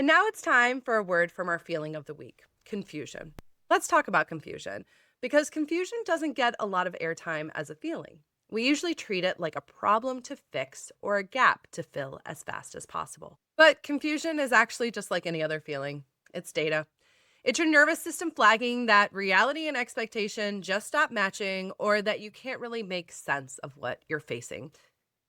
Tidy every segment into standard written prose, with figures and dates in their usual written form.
And now it's time for a word from our feeling of the week: confusion. Let's talk about confusion because confusion doesn't get a lot of airtime as a feeling. We usually treat it like a problem to fix or a gap to fill as fast as possible. But confusion is actually just like any other feeling. It's data. It's your nervous system flagging that reality and expectation just stop matching or that you can't really make sense of what you're facing.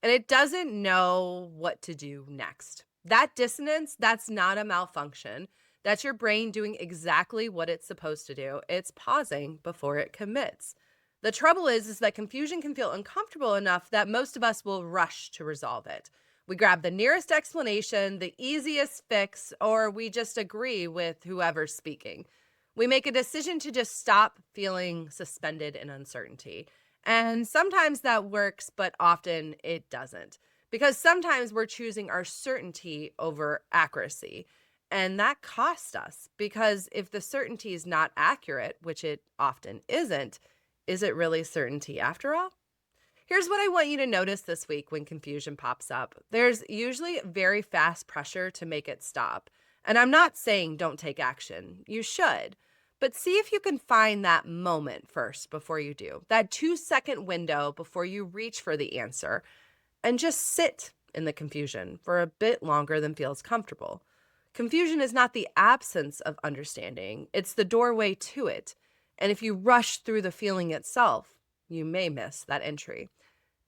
And it doesn't know what to do next. That dissonance, that's not a malfunction. That's your brain doing exactly what it's supposed to do. It's pausing before it commits. The trouble is that confusion can feel uncomfortable enough that most of us will rush to resolve it. We grab the nearest explanation, the easiest fix, or we just agree with whoever's speaking. We make a decision to just stop feeling suspended in uncertainty. And sometimes that works, but often it doesn't. Because sometimes we're choosing our certainty over accuracy. And that costs us because if the certainty is not accurate, which it often isn't, is it really certainty after all? Here's what I want you to notice this week when confusion pops up. There's usually very fast pressure to make it stop. And I'm not saying don't take action. You should. But see if you can find that moment first before you do, that 2-second window before you reach for the answer, and just sit in the confusion for a bit longer than feels comfortable. Confusion is not the absence of understanding, it's the doorway to it. And if you rush through the feeling itself, you may miss that entry.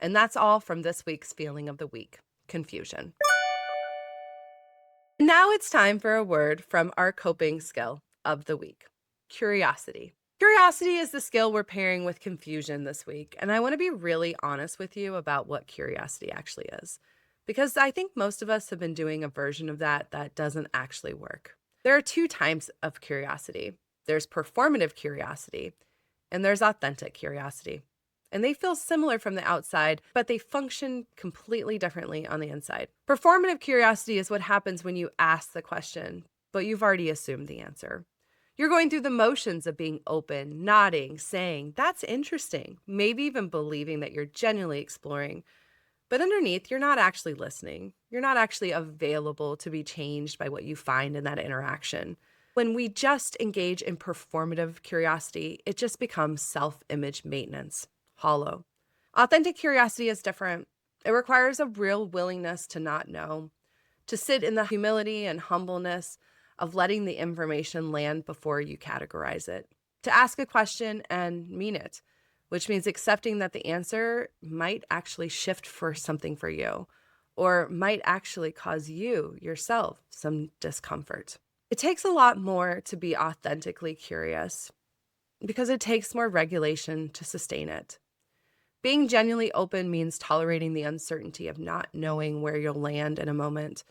And that's all from this week's feeling of the week: confusion. Now it's time for a word from our coping skill of the week: curiosity. Curiosity is the skill we're pairing with confusion this week. And I want to be really honest with you about what curiosity actually is, because I think most of us have been doing a version of that doesn't actually work. There are two types of curiosity: there's performative curiosity, and there's authentic curiosity. And they feel similar from the outside, but they function completely differently on the inside. Performative curiosity is what happens when you ask the question, but you've already assumed the answer. You're going through the motions of being open, nodding, saying, "That's interesting," maybe even believing that you're genuinely exploring. But underneath, you're not actually listening. You're not actually available to be changed by what you find in that interaction. When we just engage in performative curiosity, it just becomes self-image maintenance, hollow. Authentic curiosity is different. It requires a real willingness to not know, to sit in the humility and humbleness of letting the information land before you categorize it, to ask a question and mean it, which means accepting that the answer might actually shift for something for you, or might actually cause you yourself some discomfort. It takes a lot more to be authentically curious because it takes more regulation to sustain it. Being genuinely open means tolerating the uncertainty of not knowing where you'll land in a moment.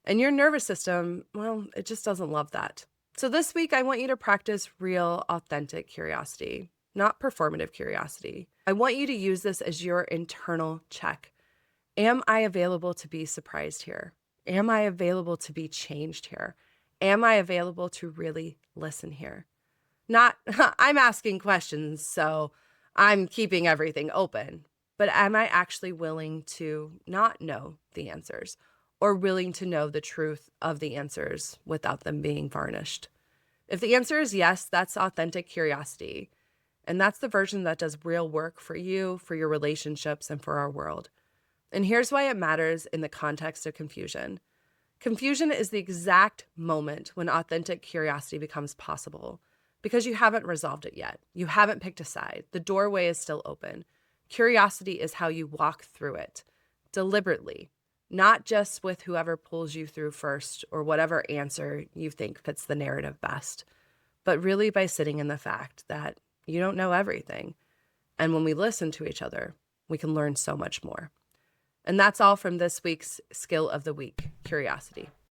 And your nervous system, well, it just doesn't love that. So this week, I want you to practice real, authentic curiosity, not performative curiosity. I want you to use this as your internal check. Am I available to be surprised here? Am I available to be changed here? Am I available to really listen here? Not, I'm asking questions, so I'm keeping everything open. But am I actually willing to not know the answers, or willing to know the truth of the answers without them being varnished? If the answer is yes, that's authentic curiosity. And that's the version that does real work for you, for your relationships, and for our world. And here's why it matters in the context of confusion. Confusion is the exact moment when authentic curiosity becomes possible, because you haven't resolved it yet. You haven't picked a side. The doorway is still open. Curiosity is how you walk through it, deliberately, not just with whoever pulls you through first or whatever answer you think fits the narrative best, but really by sitting in the fact that you don't know everything. And when we listen to each other, we can learn so much more. And that's all from this week's Skill of the Week: curiosity.